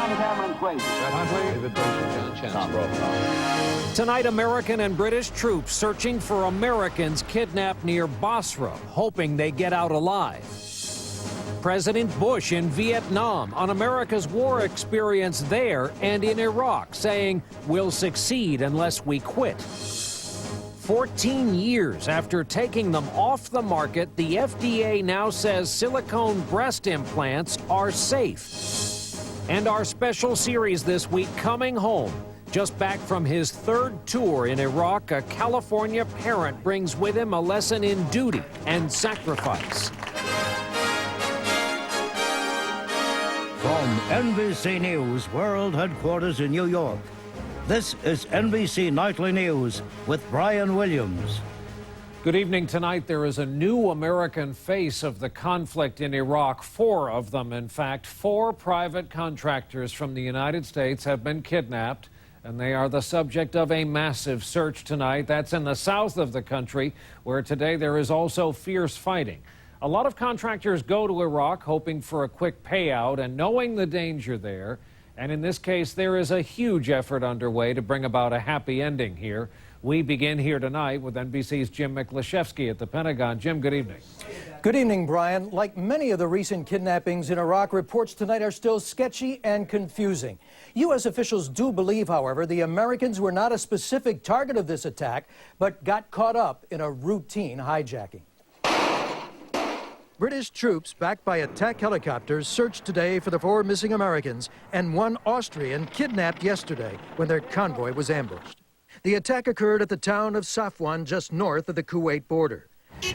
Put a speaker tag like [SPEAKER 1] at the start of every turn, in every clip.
[SPEAKER 1] Tom Cameron's place.
[SPEAKER 2] David John Chancellor.
[SPEAKER 3] Tonight, American and British troops searching for Americans kidnapped near Basra, hoping they get out alive. President Bush in Vietnam on America's war experience there and in Iraq, saying we'll succeed unless we quit. 14 years after taking them off the market, the FDA now says silicone breast implants are safe. And our special series this week, Coming Home. Just back from his third tour in Iraq, a California parent brings with him a lesson in duty and sacrifice.
[SPEAKER 4] From NBC News World Headquarters in New York, this is NBC Nightly News with Brian Williams.
[SPEAKER 3] Good evening. Tonight, there is a new American face of the conflict in Iraq. 4 of them, in fact. 4 private contractors from the United States have been kidnapped, and they are the subject of a massive search tonight. That's in the south of the country, where today there is also fierce fighting. A lot of contractors go to Iraq hoping for a quick payout and knowing the danger there. And in this case, there is a huge effort underway to bring about a happy ending here. We begin here tonight with NBC's Jim Miklashevsky at the Pentagon. Jim, good evening.
[SPEAKER 5] Good evening, Brian. Like many of the recent kidnappings in Iraq, reports tonight are still sketchy and confusing. U.S. officials do believe, however, the Americans were not a specific target of this attack, but got caught up in a routine hijacking. British troops, backed by attack helicopters, searched today for the 4 missing Americans and 1 Austrian kidnapped yesterday when their convoy was ambushed. The attack occurred at the town of Safwan, just north of the Kuwait border.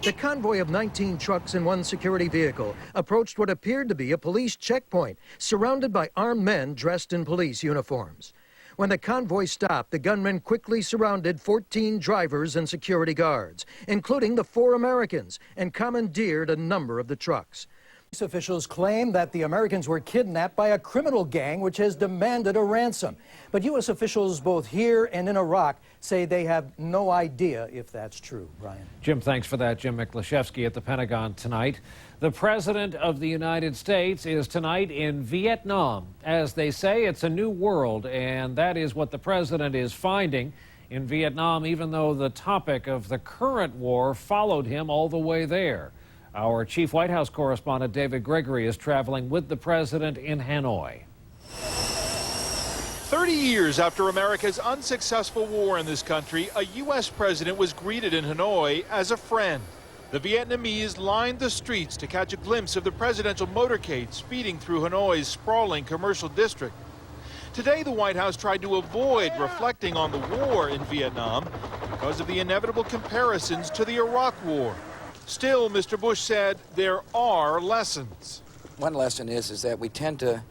[SPEAKER 5] The convoy of 19 trucks and 1 security vehicle approached what appeared to be a police checkpoint, surrounded by armed men dressed in police uniforms. When the convoy stopped, the gunmen quickly surrounded 14 drivers and security guards, including the 4 Americans, and commandeered a number of the trucks. Police officials claim that the Americans were kidnapped by a criminal gang which has demanded a ransom. But U.S. officials both here and in Iraq say they have no idea if that's true. Brian.
[SPEAKER 3] Jim, thanks for that. Jim Miklashevsky at the Pentagon tonight. The President of the United States is tonight in Vietnam. As they say, it's a new world, and that is what the President is finding in Vietnam, even though the topic of the current war followed him all the way there. Our chief White House correspondent, David Gregory, is traveling with the President in Hanoi.
[SPEAKER 6] 30 years after America's unsuccessful war in this country, a U.S. president was greeted in Hanoi as a friend. The Vietnamese lined the streets to catch a glimpse of the presidential motorcade speeding through Hanoi's sprawling commercial district. Today, the White House tried to avoid reflecting on the war in Vietnam because of the inevitable comparisons to the Iraq War. Still, Mr. Bush said there are lessons.
[SPEAKER 7] One lesson is that we tend to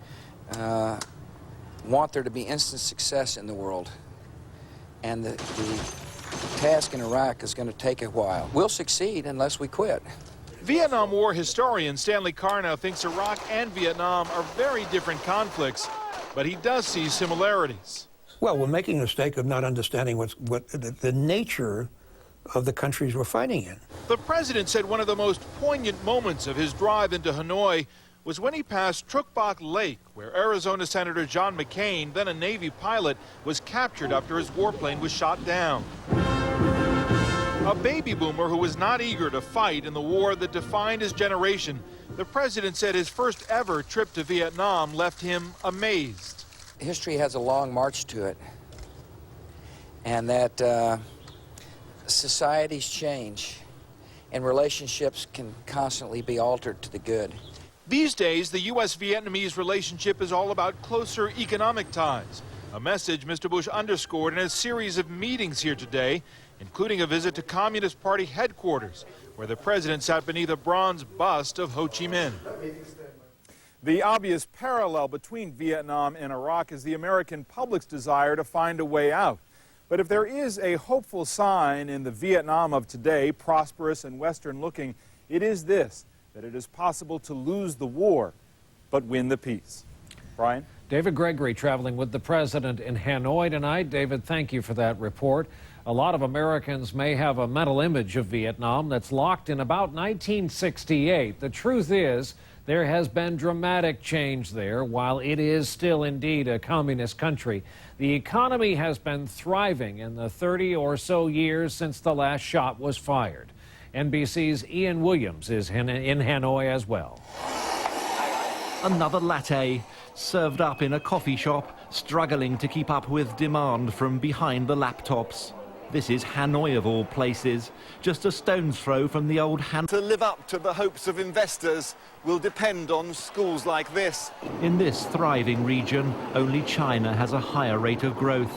[SPEAKER 7] want there to be instant success in the world. And the task in Iraq is going to take a while. We'll succeed unless we quit.
[SPEAKER 6] Vietnam War historian Stanley Carnow thinks Iraq and Vietnam are very different conflicts, but he does see similarities.
[SPEAKER 8] Well, we're making a mistake of not understanding what the nature of the countries we're fighting in.
[SPEAKER 6] The president said one of the most poignant moments of his drive into Hanoi was when he passed Truc Bac Lake, where Arizona Senator John McCain, then a Navy pilot, was captured after his warplane was shot down. A baby boomer who was not eager to fight in the war that defined his generation, the president said his first ever trip to Vietnam left him amazed.
[SPEAKER 7] History has a long march to it, and that societies change, and relationships can constantly be altered to the good.
[SPEAKER 6] These days, the U.S.-Vietnamese relationship is all about closer economic ties, a message Mr. Bush underscored in a series of meetings here today, including a visit to Communist Party headquarters, where the president sat beneath a bronze bust of Ho Chi Minh.
[SPEAKER 9] The obvious parallel between Vietnam and Iraq is the American public's desire to find a way out. But if there is a hopeful sign in the Vietnam of today, prosperous and Western-looking, it is this, that it is possible to lose the war, but win the peace. Brian?
[SPEAKER 3] David Gregory traveling with the president in Hanoi tonight. David, thank you for that report. A lot of Americans may have a mental image of Vietnam that's locked in about 1968. The truth is, There has been dramatic change there. While it is still indeed a communist country, the economy has been thriving in the 30 or so years since the last shot was fired. NBC's Ian Williams is in Hanoi as well.
[SPEAKER 1] Another latte, served up in a coffee shop, struggling to keep up with demand from behind the laptops. This is Hanoi of all places, just a stone's throw from the old Hanoi.
[SPEAKER 10] To live up to the hopes of investors will depend on schools like this.
[SPEAKER 1] In this thriving region, only China has a higher rate of growth.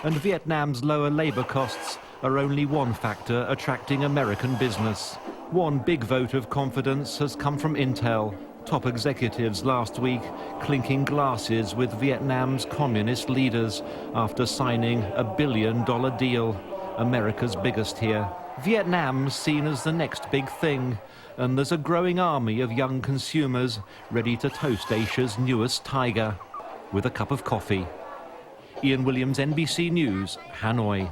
[SPEAKER 1] And Vietnam's lower labor costs are only one factor attracting American business. One big vote of confidence has come from Intel. Top executives last week clinking glasses with Vietnam's communist leaders after signing a $1 billion deal, America's biggest here. Vietnam's seen as the next big thing, and there's a growing army of young consumers ready to toast Asia's newest tiger with a cup of coffee. Ian Williams, NBC News, Hanoi.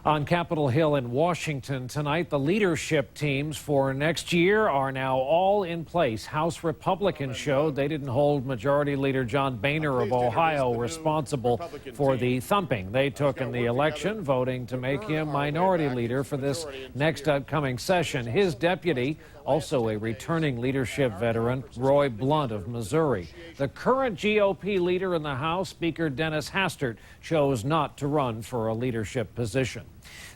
[SPEAKER 3] On Capitol Hill in Washington tonight, the leadership teams for next year are now all in place. House Republicans showed they didn't hold Majority Leader John Boehner of Ohio responsible for the thumping they took in the election, voting to make him minority leader for this next upcoming session. His deputy, also a returning leadership veteran, Roy Blunt of Missouri. The current GOP leader in the House, Speaker Dennis Hastert, chose not to run for a leadership position.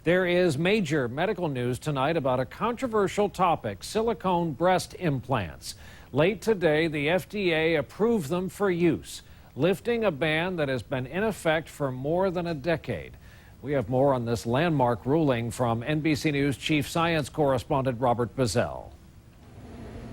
[SPEAKER 3] There is major medical news tonight about a controversial topic, silicone breast implants. Late today, the FDA approved them for use, lifting a ban that has been in effect for more than a decade. We have more on this landmark ruling from NBC News Chief Science Correspondent Robert Bazell.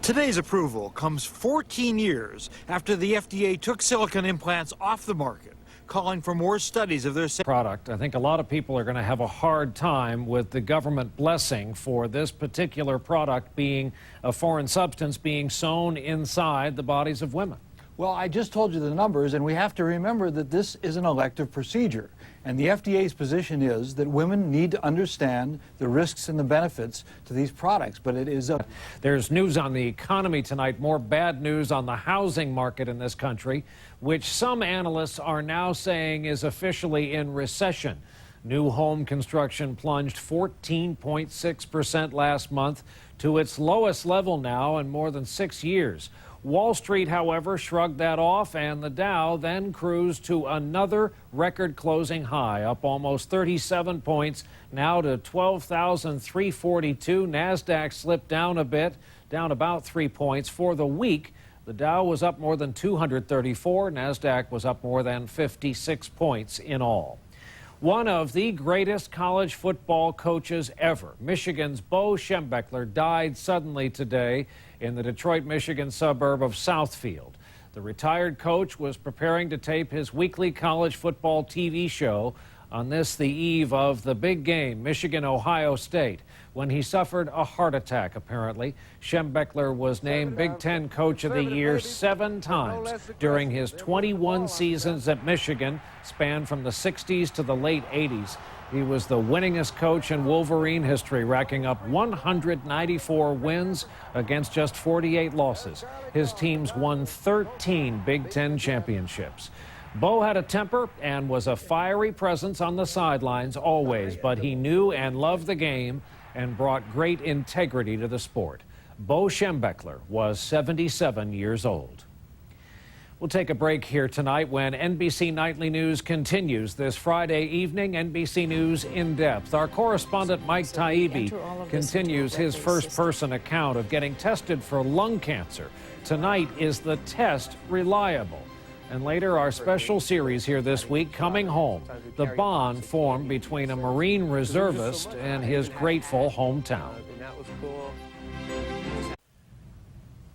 [SPEAKER 11] Today's approval comes 14 years after the FDA took silicone implants off the market, calling for more studies of their
[SPEAKER 3] product. I think a lot of people are going to have a hard time with the government blessing for this particular product being a foreign substance being sewn inside the bodies of women.
[SPEAKER 11] Well, I just told you the numbers, and we have to remember that this is an elective procedure. And the FDA's position is that women need to understand the risks and the benefits to these products, but it is a...
[SPEAKER 3] There's news on the economy tonight, more bad news on the housing market in this country, which some analysts are now saying is officially in recession. New home construction plunged 14.6% last month to its lowest level now in more than 6 years. Wall Street, however, shrugged that off, and the Dow then cruised to another record-closing high, up almost 37 points, now to 12,342. NASDAQ slipped down a bit, down about 3 points. For the week, the Dow was up more than 234. NASDAQ was up more than 56 points in all. One of the greatest college football coaches ever, Michigan's Bo Schembechler, died suddenly today in the Detroit, Michigan suburb of Southfield. The retired coach was preparing to tape his weekly college football TV show on this, the eve of the big game, Michigan-Ohio State, when he suffered a heart attack, apparently. Schembechler was named Big Ten Coach of the Year 7 times during his 21 seasons at Michigan, spanned from the 60s to the late 80s. He was the winningest coach in Wolverine history, racking up 194 wins against just 48 losses. His teams won 13 Big Ten championships. Bo had a temper and was a fiery presence on the sidelines always, but he knew and loved the game and brought great integrity to the sport. Bo Schembechler was 77 years old. We'll take a break here tonight when NBC Nightly News continues this Friday evening. NBC News In Depth. Our correspondent Mike Taibbi continues his first-person account of getting tested for lung cancer. Tonight, is the test reliable? And later, our special series here this week, Coming Home, the bond formed between a Marine reservist and his grateful hometown.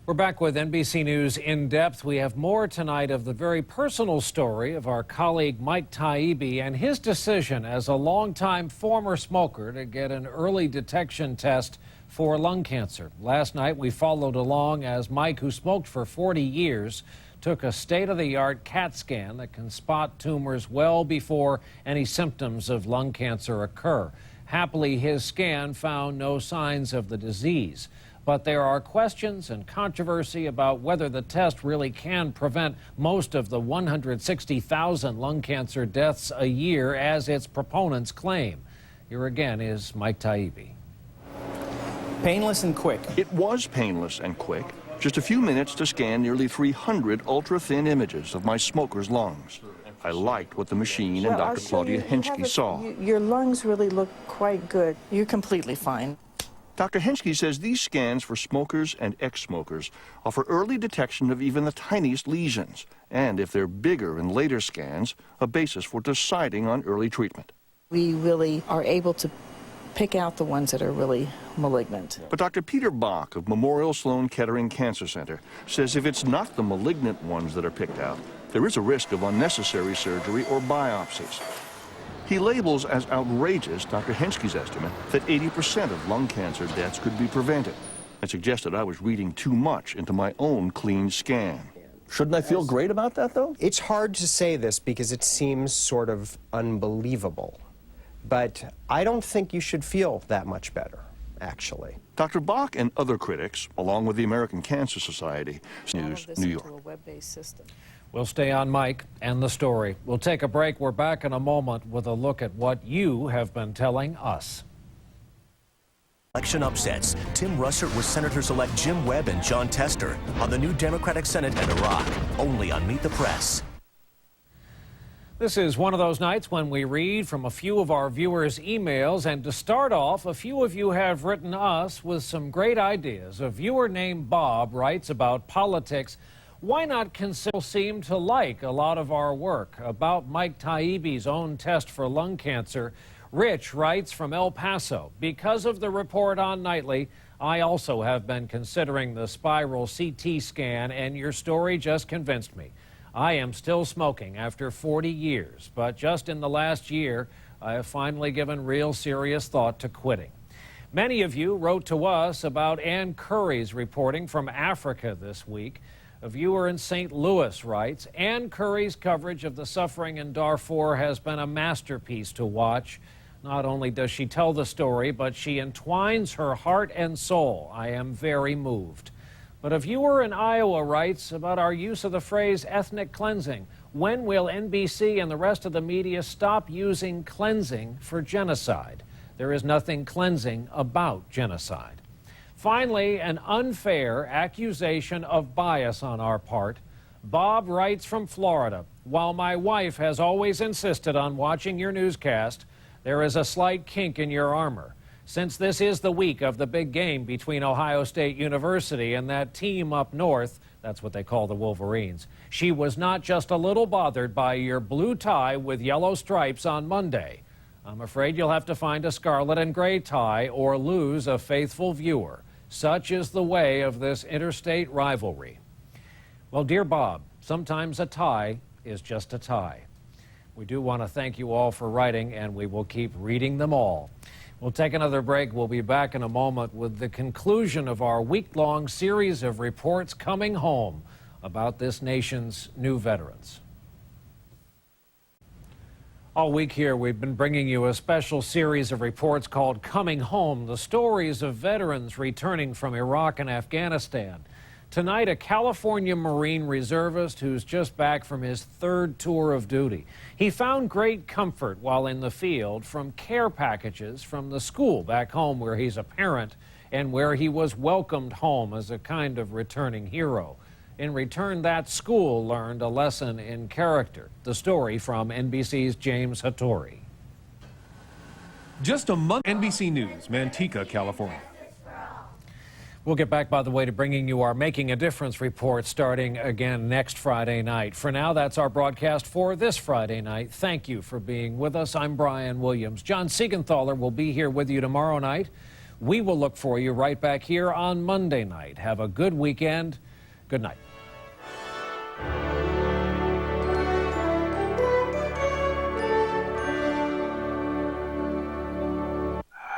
[SPEAKER 3] We're back with NBC News In Depth. We have more tonight of the very personal story of our colleague Mike Taibbi and his decision as a longtime former smoker to get an early detection test for lung cancer. Last night, we followed along as Mike, who smoked for 40 years, took a state-of-the-art CAT scan that can spot tumors well before any symptoms of lung cancer occur. Happily, his scan found no signs of the disease. But there are questions and controversy about whether the test really can prevent most of the 160,000 lung cancer deaths a year, as its proponents claim. Here again is Mike Taibbi.
[SPEAKER 12] Painless and quick.
[SPEAKER 13] It was painless and quick. Just a few minutes to scan nearly 300 ultra-thin images of my smoker's lungs. I liked what the machine and Dr. Claudia Henschke saw.
[SPEAKER 14] Your lungs really look quite good. You're completely fine.
[SPEAKER 13] Dr. Henschke says these scans for smokers and ex-smokers offer early detection of even the tiniest lesions, and if they're bigger in later scans, a basis for deciding on early treatment.
[SPEAKER 14] We really are able to pick out the ones that are really malignant.
[SPEAKER 13] But Dr. Peter Bach of Memorial Sloan Kettering Cancer Center says if it's not the malignant ones that are picked out, there is a risk of unnecessary surgery or biopsies. He labels as outrageous Dr. Henschke's estimate that 80% of lung cancer deaths could be prevented, and suggested I was reading too much into my own clean scan.
[SPEAKER 12] Shouldn't I feel great about that, though?
[SPEAKER 15] It's hard to say this because it seems sort of unbelievable. But I don't think you should feel that much better, actually.
[SPEAKER 13] Dr. Bach and other critics, along with the American Cancer Society, News, New York.
[SPEAKER 3] We'll stay on Mike and the story. We'll take a break. We're back in a moment with a look at what you have been telling us.
[SPEAKER 16] Election upsets. Tim Russert with Senators-elect Jim Webb and John Tester on the new Democratic Senate and Iraq, only on Meet the Press.
[SPEAKER 3] This is one of those nights when we read from a few of our viewers' emails, and to start off, a few of you have written us with some great ideas. A viewer named Bob writes about politics. Why not consider seem to like a lot of our work? About Mike Taibbi's own test for lung cancer, Rich writes from El Paso, because of the report on Nightly, I also have been considering the spiral CT scan, and your story just convinced me. I am still smoking after 40 years, but just in the last year, I have finally given real serious thought to quitting. Many of you wrote to us about Ann Curry's reporting from Africa this week. A viewer in St. Louis writes, Ann Curry's coverage of the suffering in Darfur has been a masterpiece to watch. Not only does she tell the story, but she entwines her heart and soul. I am very moved. But a viewer in Iowa writes about our use of the phrase ethnic cleansing. When will NBC and the rest of the media stop using cleansing for genocide? There is nothing cleansing about genocide. Finally, an unfair accusation of bias on our part. Bob writes from Florida, while my wife has always insisted on watching your newscast, there is a slight kink in your armor. Since this is the week of the big game between Ohio State University and that team up north, that's what they call the Wolverines, she was not just a little bothered by your blue tie with yellow stripes on Monday. I'm afraid you'll have to find a scarlet and gray tie or lose a faithful viewer. Such is the way of this interstate rivalry. Well, dear Bob, sometimes a tie is just a tie. We do want to thank you all for writing, and we will keep reading them all. We'll take another break. We'll be back in a moment with the conclusion of our week-long series of reports coming home about this nation's new veterans. All week here, we've been bringing you a special series of reports called Coming Home, the stories of veterans returning from Iraq and Afghanistan. Tonight, a California Marine reservist who's just back from his third tour of duty. He found great comfort while in the field from care packages from the school back home where he's a parent and where he was welcomed home as a kind of returning hero. In return, that school learned a lesson in character. The story from NBC's James Hattori.
[SPEAKER 17] Just a month. NBC News, Manteca, California.
[SPEAKER 3] We'll get back, by the way, to bringing you our Making a Difference report starting again next Friday night. For now, that's our broadcast for this Friday night. Thank you for being with us. I'm Brian Williams. John Siegenthaler will be here with you tomorrow night. We will look for you right back here on Monday night. Have a good weekend. Good night.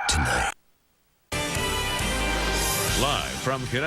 [SPEAKER 18] Tonight. Live from